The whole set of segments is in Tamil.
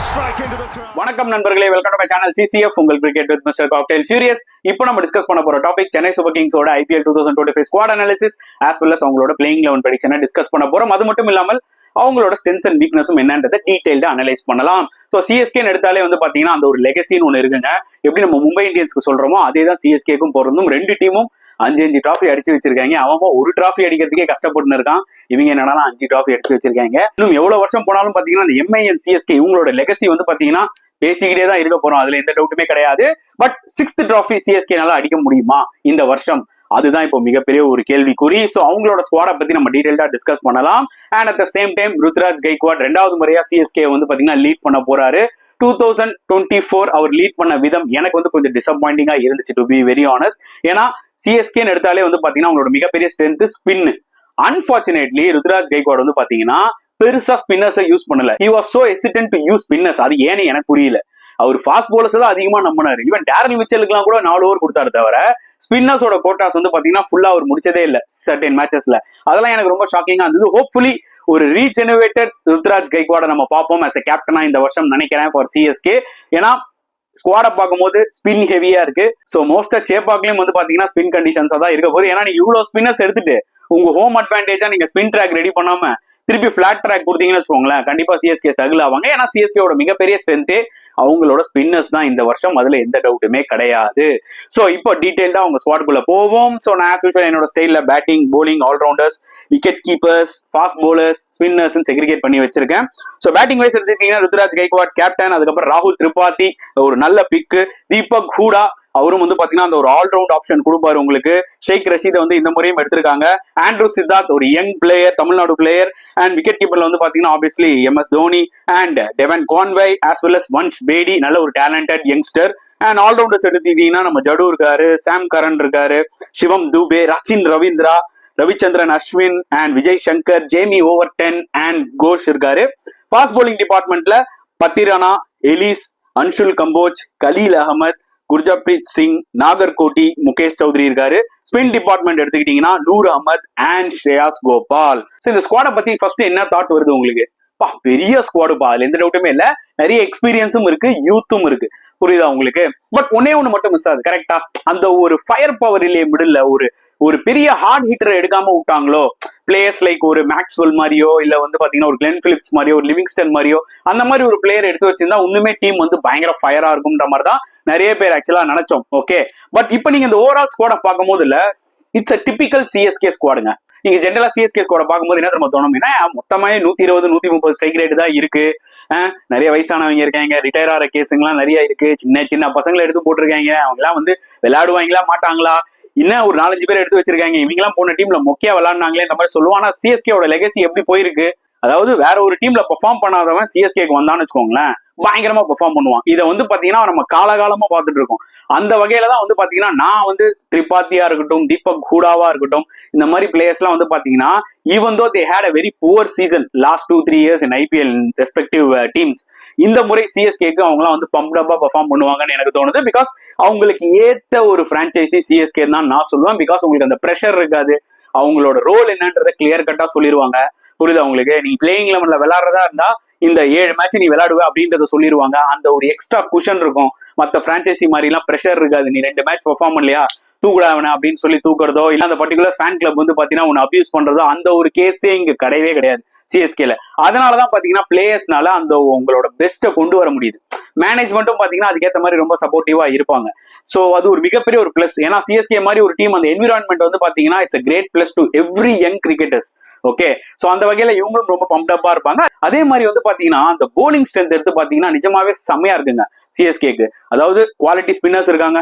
வணக்கம் நண்பர்களே, welcome to my channel CCF உங்கள் cricket with Mister Cocktail Furious. இப்போ நம்ம டிஸ்கஸ் பண்ண போற டாபிக் சென்னை சூப்பர் கிங்ஸோட IPL 2025 squad analysis as well as அவங்களோட பிளேயிங் 11 ப்ரெடிக்ஷனை டிஸ்கஸ் பண்ண போறோம். அது மட்டும் இல்லாமல் அவங்களோட ஸ்ட்ரென்த்ஸ் அண்ட் வீக்னஸும் என்னன்றதை டீடைல்டா அனலைஸ் பண்ணலாம். ஸோ சிஎஸ்கேன்னு எடுத்தாலே வந்து பாத்தீங்கன்னா அந்த ஒரு லெகசின்னு ஒன்று இருக்குங்க. எப்படி நம்ம மும்பை இந்தியன்ஸ்க்கு சொல்றோமோ அதே தான் சிஎஸ்கேக்கும் பொருந்தும். ரெண்டு டீமும் 5 டிராஃபி அடிச்சு வச்சிருக்காங்க. அவங்க ஒரு டிராஃபி அடிக்கிறதுக்கே கஷ்டப்பட்டு இருக்கான். இவங்க என்னன்னா 5 டிராஃபி அடிச்சு வச்சிருக்காங்க. இன்னும் எவ்வளவு வருஷம் போனாலும் பாத்தீங்கன்னா அந்த MIN CSK இவங்களோட லெகசி வந்து பாத்தீங்கன்னா பேசிக்கிட்டே தான் இருக்க போறோம். அதுல எந்த டவுட்டுமே கிடையாது. பட் 6th டிராஃபி சிஎஸ்கேனால அடிக்க முடியுமா இந்த வருஷம்? அதுதான் இப்போ மிகப்பெரிய ஒரு கேள்விக்குறி. சோ அவங்களோட ஸ்குவாடை பத்தி நம்ம டீடைல்டா டிஸ்கஸ் பண்ணலாம். And at the same time Ruturaj Gaikwad 2வது முறையா சிஎஸ்கே வந்து பாத்தீங்கன்னா லீட் பண்ண போறாரு. 2024 அவர் லீட் பண்ண விதம் எனக்கு வந்து கொஞ்சம் டிசப்பாயிண்டிங்கா இருந்துச்சு, டு பி வெரி ஆனஸ்ட். ஏன்னா சிஎஸ்கேன்னு எடுத்தாலே வந்து பாத்தீங்கன்னா அவங்களோட மிகப்பெரிய strength spin. Unfortunately Ruturaj Gaikwad வந்து பாத்தீங்கன்னா பெருசா ஸ்பின்னர்ஸை யூஸ் பண்ணல. He was so hesitant to use spinners. அது ஏன்னு எனக்கு புரியல. அவர் ஃபாஸ்ட் போலர்ஸ் தான் அதிகமா நம்பினாரு. ஈவன் டேரல் மிச்சலுக்குலாம் கூட 4 ஓவர் கொடுத்தாரு தவிர ஸ்பின்னர்ஸோட கோட்டாஸ் வந்து பாத்தீங்கன்னா ஃபுல்லா அவர் முடிச்சதே இல்ல சர்டன் மேட்சஸ்ல. அதெல்லாம் எனக்கு ரொம்ப ஷாக்கிங்கா இருந்தது. ஹோப்ஃபுல்லி ஒரு ரீஜெனரேட்டட் ருத்ராஜ் கைக்வாட நம்ம பார்ப்போம் as a கேப்டனா இந்த வருஷம் நினைக்கிறேன் ஃபார் சிஎஸ்கே. ஏன்னா ஸ்குவாட பார்க்கும்போது ஸ்பின் ஹெவியா இருக்கு. சோ மோஸ்டா சேப்பாக்லயும் வந்து பாத்தீங்கன்னா ஸ்பின் கண்டிஷன்ஸா தான் இருக்க போகுது. ஏன்னா நீங்க இவ்வளவு ஸ்பின்னர்ஸ் எடுத்துட்டு உங்க ஹோம் அட்வான்டேஜா நீங்க ஸ்பின் ட்ராக் ரெடி பண்ணாம திருப்பி பிளாட் ட்ராக் கொடுத்தீங்கன்னு வச்சுக்கோங்களேன், கண்டிப்பா சிஎஸ்கே ஸ்ட்ரகிள் ஆவாங்க. ஏன்னா சிஎஸ்கேவோட மிகப்பெரிய ஸ்ட்ரென்த்தே அவங்களோட ஸ்பின்னர்ஸ் தான் இந்த வருஷம். அதுல எந்த டவுட்டுமே கிடையாது. சோ இப்போ டீடைல்டா அவங்க ஸ்குவாட்குள்ள போவோம். சோ நான் ஆஸ் யூசுவல் என்னோட ஸ்டைல்ல batting, bowling, all rounders, wicket keepers, fast bowlers, spinners segregate பண்ணி வச்சிருக்கேன். சோ பேட்டிங் வைஸ் எடுத்துக்கிட்டீங்கன்னா ருத்ராஜ் கைக்வாட் கேப்டன், அதுக்கப்புறம் ராகுல் திரிபாதி ஒரு நல்ல பிக்கு, தீபக் ஹூடா அவரும் வந்து பாத்தீங்கன்னா அந்த ஒரு ஆல்ரவுண்ட் ஆப்ஷன் கொடுப்பாரு உங்களுக்கு. ஷேக் ரஷீதை வந்து இந்த முறையும் எடுத்திருக்காங்க. ஆண்ட்ரூ சித்தார்த் ஒரு young player, Tamil Nadu player. And wicket கீப்பர்ல வந்து பாத்தீங்கன்னா obviously MS Dhoni and Devon Conway as well as Vansh Bedi, நல்ல ஒரு டேலண்டட் யங்ஸ்டர். அண்ட் ஆல்ரவுண்டர்ஸ் எடுத்துக்கிட்டீங்கன்னா நம்ம ஜடு இருக்காரு, சாம் கரன் இருக்காரு, Shivam Dube, Rachin Ravindra, Ravichandran Ashwin and Vijay Shankar, Jamie Overton and Ghosh இருக்காரு. ஃபாஸ்ட் போலிங் டிபார்ட்மெண்ட்ல பத்திரானா, எலிஸ், அன்ஷுல் கம்போஜ், கலீல் அகமது, குர்ஜப்ரீத் சிங், நாகர்கோட்டி, முகேஷ் சௌத்ரி இருக்காரு. ஸ்பின் டிபார்ட்மெண்ட் எடுத்துக்கிட்டீங்கன்னா நூர் அஹமத் அண்ட் ஸ்ரேயாஸ் கோபால். இந்த ஸ்குவாடை பத்தி ஃபர்ஸ்ட் என்ன தாட் வருது உங்களுக்கு? பெரிய ஸ்குவாடுப்பா, அதுல எந்த டவுட்டுமே இல்ல. நிறைய எக்ஸ்பீரியன்ஸும் இருக்கு, யூத்தும் இருக்கு. புரியுதா உங்களுக்கு? பட் ஒன்னே ஒண்ணு மட்டும் மிஸ் ஆகுது. கரெக்டா அந்த ஒரு ஃபயர் பவர் இல்லையே மிடில். ஒரு பெரிய ஹார்ட் ஹிட்டரை எடுக்காம விட்டாங்களோ, பிளேயர்ஸ் லைக் ஒரு மேக்ஸ்வெல் மாதிரியோ இல்ல வந்து பாத்தீங்கன்னா ஒரு கிளென் பிலிப்ஸ் மாதிரியோ ஒரு லிவிங்ஸ்டன் மாதிரியோ அந்த மாதிரி ஒரு பிளேயர் எடுத்து வச்சிருந்தா இன்னுமே டீம் வந்து பயங்கர ஃபயரா இருக்கும்ன்ற மாதிரி தான் நிறைய பேர் ஆக்சுவலா நினைச்சோம். ஓகே, பட் இப்போ நீங்க இந்த ஓவரால் ஸ்குவாட பார்க்கும் போது இல்ல, இட்ஸ் அ டிபிக்கல் சிஎஸ்கே ஸ்குவாடுங்க. நீங்க ஜென்ரலா சிஎஸ்கே ஸ்குவாட பார்க்கும்போது என்ன தெரியுமா தோணும்? மொத்தமே 120 130 ஸ்ட்ரைக் ரேட் தான் இருக்கு. நிறைய வயசானவங்க இருக்காங்க, ரிட்டையர் ஆகிற கேஸுங்கெல்லாம் நிறைய இருக்கு. சின்ன சின்ன பசங்களை எடுத்து போட்டிருக்காங்க. அவங்க எல்லாம் வந்து விளையாடுவாங்களா மாட்டாங்களா, இன்னும் ஒரு 4-5 பேர் எடுத்து வச்சிருக்காங்க. இவங்க எல்லாம் போன டீம்ல மொக்கையா விளையாடுனாங்களே இந்த மாதிரி சொல்லுவோம். ஆனா சிஎஸ்கேவோட லெகசி எப்படி போயிருக்கு? அதாவது வேற ஒரு டீம்ல பெர்ஃபார்ம் பண்ணாதவன் சிஎஸ்கேக்கு வந்தான்னு வச்சுக்கோங்களேன், பயங்கரமா பெர்ஃபார்ம் பண்ணுவான். இதை வந்து பாத்தீங்கன்னா நம்ம காலகாலமா பார்த்துட்டு இருக்கோம். அந்த வகையில தான் வந்து பாத்தீங்கன்னா நான் வந்து திரிபாத்தியா இருக்கட்டும், தீபக் ஹூடாவா இருக்கட்டும், இந்த மாதிரி பிளேயர்ஸ் எல்லாம் வந்து பாத்தீங்கன்னா even though they had a very poor season last 2-3 years in IPL respective teams, இந்த முறை சிஎஸ்கேக்கு அவங்களாம் வந்து பம்ப்டப்பா பெர்ஃபார்ம் பண்ணுவாங்கன்னு எனக்கு தோணுது. பிகாஸ் அவங்களுக்கு ஏத்த ஒரு பிரான்ச்சைசி சிஎஸ்கே தான் நான் சொல்லுவேன். பிகாஸ் உங்களுக்கு அந்த ப்ரெஷர் இருக்காது. அவங்களோட ரோல் என்னன்றதை கிளியர் கட்டா சொல்லிடுவாங்க. புரியுது அவங்களுக்கு? நீ பிளேயிங் 11ல விளையாடுறதா இருந்தா இந்த 7 மேட்ச் நீ விளையாடுவ அப்படின்றத சொல்லிடுவாங்க. அந்த ஒரு எக்ஸ்ட்ரா குஷன் இருக்கும். மத்த பிரான்ச்சைசி மாதிரி எல்லாம் ப்ரெஷர் இருக்காது. நீ 2 மேட்ச் பெர்ஃபார்ம் பண்ணலையா தூக்குடாவன அப்படின்னு சொல்லி தூக்குறதோ இல்ல அந்த பர்டிகுலர் ஃபேன் கிளப் வந்து பாத்தீங்கன்னா உன்னை அபியூஸ் பண்றதோ அந்த ஒரு கேஸே இங்க கிடையவே கிடையாது சிஎஸ்கேல. அதனாலதான் பாத்தீங்கன்னா பிளேயர்ஸ்னால அந்த உங்களோட பெஸ்ட்டை கொண்டு வர முடியுது. மேனேஜ்மெண்ட்டும் பாத்தீங்கன்னா அதுக்கேற்ற மாதிரி ரொம்ப சப்போர்ட்டிவா இருப்பாங்க. சோ அது ஒரு மிகப்பெரிய ஒரு பிளஸ். ஏன்னா சிஎஸ்கே மாதிரி ஒரு டீம் அந்த என்விரான்மெண்ட் வந்து பாத்தீங்கன்னா it's a great plus to every young cricketers. Okay, so அந்த வகையில இவங்களும் ரொம்ப பம்ப்டப்பா இருப்பாங்க. அதே மாதிரி வந்து பாத்தீங்கன்னா அந்த போலிங் ஸ்ட்ரென்த் எடுத்து பாத்தீங்கன்னா நிஜமாவே செம்மையா இருக்குங்க சிஎஸ்கேக்கு. அதாவது குவாலிட்டி ஸ்பின்னர்ஸ் இருக்காங்க.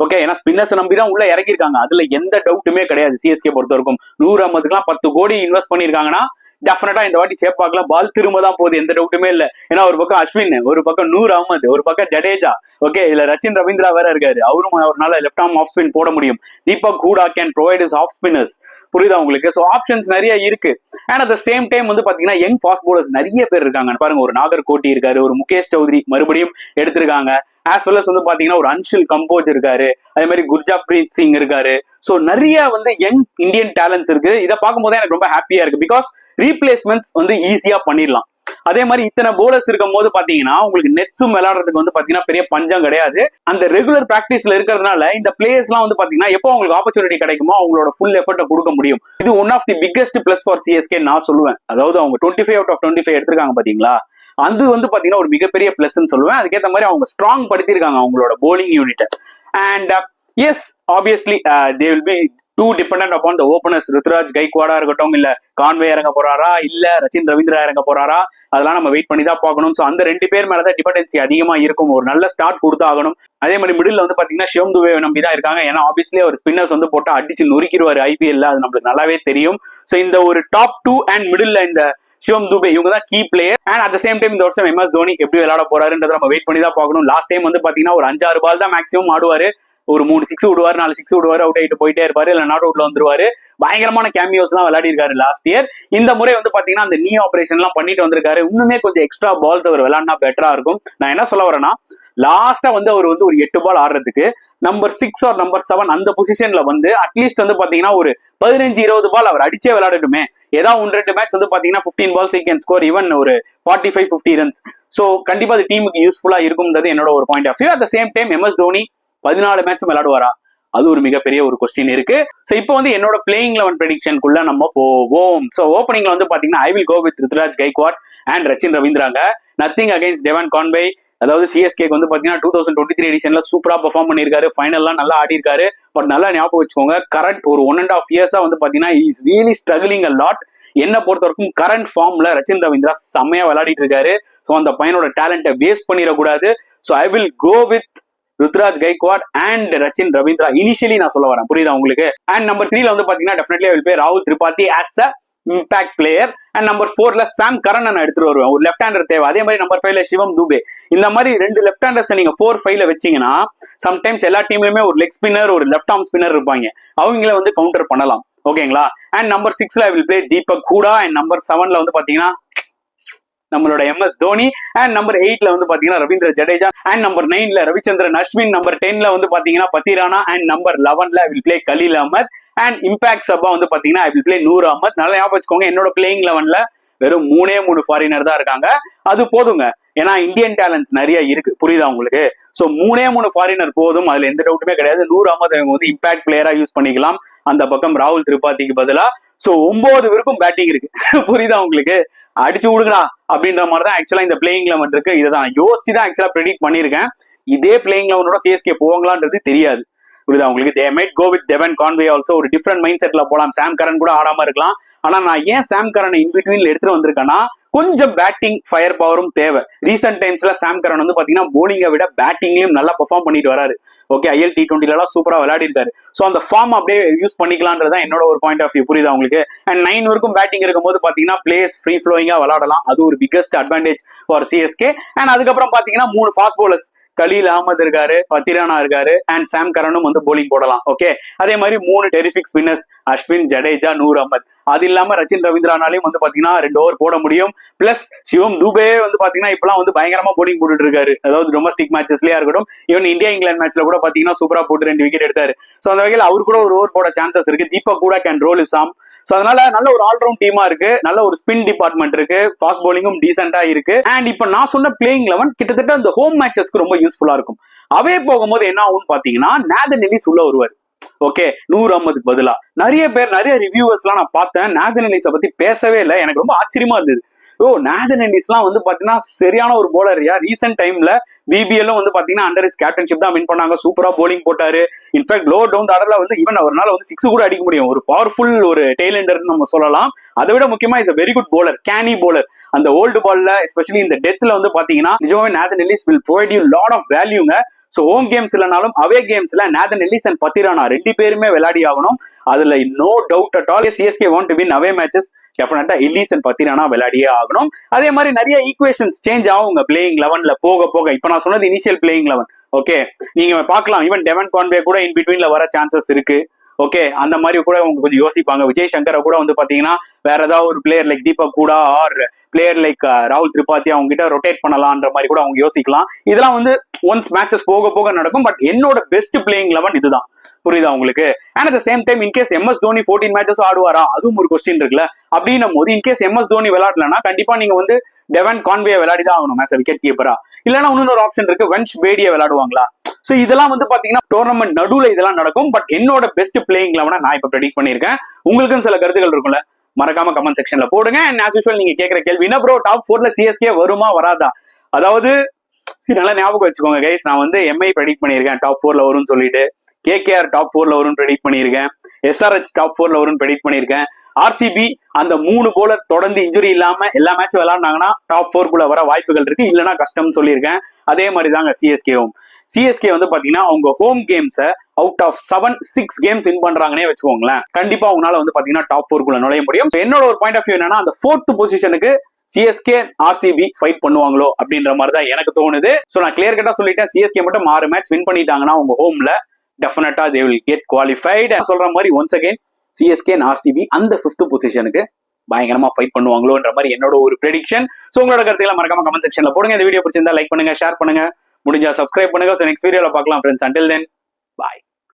ஓகே, ஏன்னா ஸ்பின்னர்ஸ் நம்பிதான் உள்ள இறக்கிருக்காங்க. அதுல எந்த டவுட்டுமே கிடையாது. சிஎஸ்கே பொறுத்த வரைக்கும் நூர் அஹமதுக்குலாம் 10 கோடி இன்வெஸ்ட் பண்ணிருக்காங்கன்னா டெஃபினட்டா இந்த வாட்டி சேப்பாக்கெல்லாம் பால் திரும்ப தான் போகுது, எந்த டவுட்டுமே இல்ல. ஏன்னா ஒரு பக்கம் அஸ்வின், ஒரு பக்கம் நூர் அஹமது, ஒரு பக்கம் ஜடேஜா, ஓகே இதுல ரச்சின் ரவீந்திரா வேற இருக்காரு, அவரும் அவர்னால லெஃப்ட் ஆர்ம் ஆஃப் ஸ்பின் போட முடியும். Deepak Hooda can provide is off spinners. புரியுதா உங்களுக்கு? சோ ஆப்ஷன்ஸ் நிறைய இருக்கு. And at the same time வந்து பாத்தீங்கன்னா யங் ஃபாஸ்ட் போலர்ஸ் நிறைய பேர் இருக்காங்க பாருங்க. ஒரு நாகர்கோட்டி இருக்காரு, ஒரு முகேஷ் சௌத்ரி மறுபடியும் எடுத்திருக்காங்க. ஆஸ் வெல் அஸ் வந்து பாத்தீங்கன்னா ஒரு அன்ஷுல் கம்போஜ் இருக்காரு, அதே மாதிரி குர்ஜப்ரீத் சிங் இருக்காரு. சோ நிறைய வந்து யங் இந்தியன் டேலண்ட்ஸ் இருக்கு. இதை பார்க்கும்போது எனக்கு ரொம்ப ஹாப்பியா இருக்கு. பிகாஸ் ரீப்ளேஸ்மெண்ட்ஸ் வந்து ஈஸியா பண்ணிடலாம். அதே மாதிரி இத்தனை போலர்ஸ் இருக்கும் போது பாத்தீங்கன்னா உங்களுக்கு நெட்ஸும் விளையாடுறதுக்கு வந்து பாத்தீங்கன்னா பெரிய பஞ்சம் கிடையாது. அந்த ரெகுலர் பிராக்டிஸ்ல இருக்கிறதுனால இந்த பிளேயர்ஸ் எல்லாம் வந்து பாத்தீங்கன்னா எப்போ உங்களுக்கு ஆப்பர்ச்சுனிட்டி கிடைக்குமோ அவங்களோட ஃபுல் எஃபர்ட்டை கொடுக்க முடியும். இது one of the biggest plus for CSK நான் சொல்லுவேன். அதாவது அவங்க 25 out of 25 எடுத்திருக்காங்க பாத்தீங்களா, அது வந்து பாத்தீங்கன்னா ஒரு மிகப்பெரிய பிளஸ்ன்னு சொல்லுவேன். அதுக்கேற்ற மாதிரி அவங்க ஸ்ட்ராங் படுத்திருக்காங்க அவங்களோட bowling unit. And as obviously they will be too dependent upon the openers. Ruturaj கைக்வாடா இருக்கட்டும், இல்ல கான்வே இறங்க போறாரா, இல்ல ரச்சின் ரவீந்திரா இறங்க போறாரா, அதெல்லாம் நம்ம வெயிட் பண்ணி தான் பார்க்கணும். ஸோ அந்த 2 பேர் மேலதான் டிபெண்டன்சி அதிகமா இருக்கும். ஒரு நல்ல ஸ்டார்ட் கொடுத்தாகணும். அதே மாதிரி மிடில் வந்து பாத்தீங்கன்னா சிவம் துபே நம்பி தான் இருக்காங்க. ஏன்னா ஆப்வியஸ்லி ஒரு ஸ்பின்னர்ஸ் வந்து போட்டு அடிச்சு நொறுக்கிடுவாரு ஐபிஎல்ல, அது நம்மளுக்கு நல்லாவே தெரியும். ஸோ இந்த ஒரு டாப் 2 அண்ட் மிடில் இந்த சிவம் துபே இவங்க தான் key player. And at the same time இந்த வருஷம் MS தோனி எப்படி விளையாட போறாருன்றத நம்ம வெயிட் பண்ணி தான் பார்க்கணும். லாஸ்ட் டைம் வந்து பாத்தீங்கன்னா ஒரு 5-6 பால் தான் மேக்ஸிமம் ஆடுவாரு. ஒரு 3 6 விடுவாரு, 4 6 விடுவாரு, அவுட் ஆகிட்டு போயிட்டே இருப்பாரு, இல்ல நாட் அவுட்ல வந்துருவாரு. பயங்கரமான கேமியோஸ் எல்லாம் விளையாடி இருக்காரு லாஸ்ட் இயர். இந்த முறை வந்து பாத்தீங்கன்னா அந்த நீ ஆபரேஷன் எல்லாம் பண்ணிட்டு வந்திருக்காரு. இன்னுமே கொஞ்சம் எக்ஸ்ட்ரா பால்ஸ் அவர் விளையாடினா பெட்டரா இருக்கும். நான் என்ன சொல்ல வரேன்னா, லாஸ்டா வந்து அவர் வந்து ஒரு 8 பால் ஆடுறதுக்கு நம்பர் 6 or நம்பர் 7 அந்த பொசிஷன்ல வந்து அட்லீஸ்ட் வந்து பாத்தீங்கன்னா ஒரு 15-20 பால் அவர் அடிச்சே விளையாடட்டுமே. ஏதாவது 1-2 மேட்ச் வந்து பாத்தீங்கன்னா 15 balls கேன் ஸ்கோர் ஈவன் ஒரு 45-50 runs. சோ கண்டிப்பா அது டீமுக்கு யூஸ்ஃபுல்லா இருக்கும்ன்றது என்னோட ஒரு point of view. At the same time MS Dhoni 14 மேட்சும் விளையாடுவாரா, அது ஒரு மிகப்பெரிய ஒரு கொஸ்டின் இருக்கு. சோ இப்போ வந்து என்னோட பிளேயிங் 11 ப்ரெடிக்ஷனுக்குள்ள நம்ம போவோம். சோ ஓப்பனிங்ல வந்து பாத்தீங்கன்னா I will go with Ruturaj Gaikwad and Rachin ரவீந்திராங்க. Nothing against Devon Conway. அதாவது சிஎஸ்கேக்கு வந்து பாத்தீங்கன்னா 2023 எடிஷன்ல சூப்பரா பெர்ஃபார்ம் பண்ணிருக்காரு. ஃபைனல்லாம் நல்லா ஆடி இருக்காரு. பட் நல்லா ஞாபகம் வச்சுக்கோங்க, கரண்ட் ஒரு 1.5 years வந்து பாத்தீங்கன்னா is really struggling a lot. என்ன பொறுத்த வரைக்கும் கரண்ட் ஃபார்ம்ல ரச்சின் ரவீந்திரா செம்மையா விளையாடிட்டு இருக்காரு. சோ அந்த பையனோட டேலண்ட்டை வேஸ்ட் பண்ணிடக்கூடாது. So I will go with Ruturaj Gaikwad and Rachin Ravindra initially நான் சொல்ல வரேன், புரியுதா உங்களுக்கு? அண்ட் நம்பர் 3ல வந்து பாத்தீங்கன்னா டெஃபினெட்லி ஐ வில் பிளே ராகுல் Tripathi as a impact player. And number 4ல சாம் கரன் நான் எடுத்துட்டு வருவேன். ஒரு லெஃப்ட் ஹேண்டர் தேவை. அதே மாதிரி நம்பர் 5ல சிவம் துபே. இந்த மாதிரி 2 லெஃப்ட் ஹேண்டர்ஸ் நீங்க 4-5ல வச்சீங்கன்னா சம்டைம்ஸ் எல்லா டீம்லயுமே ஒரு லெக் ஸ்பின்னர், ஒரு லெஃப்ட் ஆர்ம் ஸ்பின்னர் இருப்பாங்க. அவங்கள வந்து கவுண்டர் பண்ணலாம். ஓகேங்களா? அண்ட் நம்பர் 6ல I will play Deepak Hooda. And number 7ல வந்து பாத்தீங்கன்னா நம்மளோட MS தோனி. அண்ட் நம்பர் 8ல வந்து பாத்தீங்கன்னா ரவீந்திர ஜடேஜா. அண்ட் நம்பர் 9ல ரவிச்சந்திரன் அஸ்வின். நம்பர் 10ல வந்து பாத்தீங்கன்னா பத்திரானா. அண்ட் நம்பர் 11ல I will play Khaleel Ahmed. And impact சப்பா வந்து பாத்தீங்கன்னா I will play Noor Ahmad. நல்லா ஞாபகம் வச்சுக்கோங்க, என்னோட பிளேயிங் 11ல வெறும் 3 ஃபாரினர் தான் இருக்காங்க. அது போதுங்க, ஏன்னா இந்தியன் டேலண்ட்ஸ் நிறைய இருக்கு, புரியுதா உங்களுக்கு? சோ 3 ஃபாரினர் போதும், அதுல எந்த டவுட்டுமே கிடையாது. நூர் அஹ்மத் வந்து இம்பாக்ட் பிளேயரா யூஸ் பண்ணிக்கலாம். அந்த பக்கம் ராகுல் திரிபாதிக்கு பதிலா. சோ 9 பேருக்கும் பேட்டிங் இருக்கு. புரியுதா உங்களுக்கு? அடிச்சு விடுங்கடா அப்படின்ற மாதிரி தான் ஆக்சுவலா இந்த பிளேயிங் 11 இருக்கு. இதான் யோசிச்சு தான் ஆக்சுவலா ப்ரெடிக்ட் பண்ணிருக்கேன். இதே பிளேயிங் 11ஓட சிஎஸ்கே போவாங்களான்றது தெரியாது, புரியுதா உங்களுக்கு? They might go with Devon Conway also. ஒரு டிஃப்ரெண்ட் மைண்ட் செட்ல போலாம். சாம் கரன் கூட ஆடாம இருக்கலாம். ஆனா நான் ஏன் சாம் கரனை இன்பிட்வீன்ல எடுத்துட்டு வந்திருக்கேன்னா, கொஞ்சம் பேட்டிங் ஃபயர் பவரும் தேவை. ரீசெண்ட் டைம்ஸ்ல சாம் கரன் வந்து பாத்தீங்கன்னா போலிங்கை விட பேட்டிங்லயும் நல்லா பெர்ஃபார்ம் பண்ணிட்டு வராரு. ஓகே, IL T20 சூப்பரா விளையாடி இருக்காரு. சோ அந்த ஃபார்ம் அப்படியே யூஸ் பண்ணிக்கலாம்ன்றதான் என்னோட ஒரு பாயிண்ட் ஆஃப் வியூ, புரியுதா உங்களுக்கு? அண்ட் 9 வரைக்கும் பேட்டிங் இருக்கும்போது பாத்தீங்கன்னா பிளேயர்ஸ் ஃப்ரீ ஃப்ளோயிங்கா விளையாடலாம். அது ஒரு biggest advantage for CSK. And அதுக்கப்புறம் பாத்தீங்கன்னா 3 ஃபாஸ்ட் பவுலர்ஸ், கலீல் அஹ்மத் இருக்காரு, பத்திரானா இருக்காரு, அண்ட் சாம் கரனும் வந்து போலிங் போடலாம். ஓகே, அதே மாதிரி 3 டெரிஃபிக் ஸ்பின்னர்ஸ், அஸ்வின், ஜடேஜா, நூர் அஹ்மத். அது இல்லாம ரச்சின் ரவீந்திரானாலையும் வந்து பாத்தீங்கன்னா 2 ஓவர் போட முடியும். பிளஸ் சிவம் துபே வந்து பாத்தீங்கன்னா இப்பெல்லாம் வந்து பயங்கரமா போலிங் போட்டுட்டு இருக்காரு. அதாவது டொமஸ்டிக் மேட்சஸ்லயா இருக்கட்டும், ஈவன் இந்தியா இங்கிலாந்து மேட்ச்ல கூட பாத்தீங்கன்னா சூப்பரா போட்டு 2 விக்கெட் எடுத்தாரு. சோ அந்த வகையில் அவரு கூட ஒரு ஓவர் போட சான்சஸ் இருக்கு. தீபக் கூட கேன் ரோல் இஸ் ஆம். சோ அதனால நல்ல ஒரு ஆல்ரவுண்ட் டீமா இருக்கு. நல்ல ஒரு ஸ்பின் டிபார்ட்மெண்ட் இருக்கு. ஃபாஸ்ட் போலிங்கும் டீசென்டா இருக்கு. அண்ட் இப்ப நான் சொன்ன பிளேயிங் 11 கிட்டத்தட்ட அந்த ஹோம் மேட்சஸ்க்கு ரொம்ப யூஸ்ஃபுல்லா இருக்கும். அவே போகும்போது என்ன ஆகும்னு பாத்தீங்கன்னா நாதன் எல்லிஸ் உள்ள வருவார். ஓகே, நூர் அஹ்மதுக்கு பதிலா நிறைய ரிவ்யூவர்ஸ் எல்லாம் நான் பார்த்தேன், நாதன் எல்லிஸை பத்தி பேசவே இல்லை. எனக்கு ரொம்ப ஆச்சரியமா இருந்தது. நாதன் எல்லிஸ்லாம் வந்து பாத்தீங்கன்னா சரியான ஒரு போலர். ரீசெண்ட் டைம்ல BBLம் வந்து பாத்தீங்கன்னா அண்டர் இஸ் கேப்டன்ஷிப் தான் வின் பண்ணாங்க. சூப்பரா போலிங் போட்டாரு. இன்ஃபேக்ட் லோ டவுன் ஆர்டர்ல வந்து ஈவன் அவரால் வந்து 6 கூட அடிக்க முடியும். ஒரு பவர்ஃபுல் ஒரு டெய்லண்டர்னு நம்ம சொல்லலாம். அதை விட முக்கியமா is a very good bowler, canny bowler. அந்த ஓல்டு பால்ல எஸ்பெஷலி இந்த டெத்ல வந்து பாத்தீங்கன்னா நிஜமாவே Nathan Ellis will provide you lot of வேல்யூங்க. சோ ஹோம் கேம்ஸ் இல்லைனாலும் அவே கேம்ஸ்ல நாதன் எல்லிஸ் அண்ட் பத்திரானா 2 பேருமே விளையாடி ஆகணும். அதுல no doubt at all. CSK want to win away matches. டெஃபினட்டா எல்லிஸ் அண்ட் பத்திரானா விளையாடியே ஆகணும். அதே மாதிரி நிறைய ஈக்குவேஷன்ஸ் சேஞ்ச் ஆகுங்க பிளேயிங் 11ல போக போக. இப்ப நான் சொன்னது இனிஷியல் பிளேயிங் 11. ஓகே, நீங்க பார்க்கலாம் ஈவன் டெவன் கான்வே கூட இன் பிட்வீன்ல வர சான்சஸ் இருக்கு. ஓகே, அந்த மாதிரி கூட அவங்க கொஞ்சம் யோசிப்பாங்க. விஜய் சங்கரை கூட வந்து பாத்தீங்கன்னா வேற ஏதாவது ஒரு பிளேயர் லைக் தீபக் கூட ஆர் பிளேயர் லைக் ராகுல் திரிபாதி அவங்க கிட்ட ரொட்டேட் பண்ணலாம்ன்ற மாதிரி கூட அவங்க யோசிக்கலாம். இதெல்லாம் வந்து ஒன்ஸ் மேட்சஸ் போக போக நடக்கும். பட் என்னோட பெஸ்ட் பிளேயிங் 11 இதுதான். புரியுதா உங்களுக்கு? And at same time in case MS Dhoni 14 matches ஆடுவாரா, அதுவும் ஒரு கொஸ்டின் இருக்குல்ல. அப்படின்னும் போது இன்கேஸ் எம்எஸ் தோனி விளையாடலன்னா கண்டிப்பா நீங்க வந்து டெவன் கான்வே விளையாடிதான் ஆகணும் as a விக்கெட் கீப்பரா. இல்லைன்னா இன்னொரு ஆப்ஷன் இருக்கு, வென்ச் பேடியை விளையாடுவாங்களா. சோ இதெல்லாம் வந்து பாத்தீங்கன்னா டோர்னமெண்ட் நடுவுல இதெல்லாம் நடக்கும். பட் என்னோட பெஸ்ட் பிளேயிங் 11 நான் இப்ப ப்ரெடிக்ட் பண்ணிருக்கேன். உங்களுக்கும் சில கருத்துக்கள் இருக்கும்ல, மறக்காம கமெண்ட் செக்ஷன்ல போடுங்க. அண்ட் ஆஸ் யூசுவல் நீங்க கேட்கிற கேள்வி என்ன ப்ரோ டாப் 4ல சிஎஸ்கே வருமா வராதா? அதாவது நல்லா ஞாபகம் வச்சுக்கோங்க கைஸ், நான் வந்து எம்ஐ ப்ரெடிக்ட் பண்ணியிருக்கேன் டாப் 4ல வரும்னு சொல்லிட்டு, கேகேஆர் டாப் 4ல வரும்னு ப்ரெடிக்ட் பண்ணியிருக்கேன், எஸ்ஆர்ஹெச் டாப் 4ல வரும்னு ப்ரெடிக்ட் பண்ணியிருக்கேன், ஆர்சிபி அந்த 3 போலர் தொடர்ந்து இன்ஜுரி இல்லாம எல்லா மேட்ச் விளையாடினாங்கன்னா டாப் 4குள்ள வர வாய்ப்புகள் இருக்கு, இல்லைன்னா கஷ்டம்னு சொல்லியிருக்கேன். அதே மாதிரி தாங்க சிஎஸ்கே வந்து பாத்தீங்கன்னா அவங்க ஹோம் கேம்ஸை அவுட் ஆஃப் 6 கேம்ஸ் வின் பண்றாங்கன்னே வச்சுக்கோங்களேன், கண்டிப்பா உங்களால வந்து பாத்தீங்கன்னா டாப் 4குள்ள நுழைய முடியும். என்னோட ஒரு பாயிண்ட் ஆஃப் வியூ என்னன்னா, அந்த 4th பொசிஷனுக்கு சிஎஸ்கே ஆர்சிபி ஃபைட் பண்ணுவாங்களோ அப்படின்ற மாதிரி தான் எனக்கு தோணுது. சோ நான் கிளியர் கட்டா சொல்லிட்டேன், சிஎஸ்கே மட்டும் 6 மேட்ச் வின் பண்ணிட்டாங்கன்னா உங்க ஹோம்ல டெஃபினட்டா தே வில் கெட் குவாலிஃபைடு. சொல்ற மாதிரி once again CSK and RCB அந்த 5th பொசிஷனுக்கு பயங்கரமா ஃபைட் பண்ணுவாங்களோன்ற மாதிரி என்னோட ஒரு ப்ரெடிக்ஷன். சோ உங்களோட கருத்துக்களை மறக்காம கமெண்ட் செக்ஷன்ல போடுங்க. இந்த வீடியோ பிடிச்சிருந்தா லைக் பண்ணுங்க, ஷேர் பண்ணுங்க, முடிஞ்சா சப்ஸ்கிரைப் பண்ணுங்க. சோ நெக்ஸ்ட் வீடியோல பார்க்கலாம் ஃப்ரெண்ட்ஸ். அண்டில் தென் பாய்.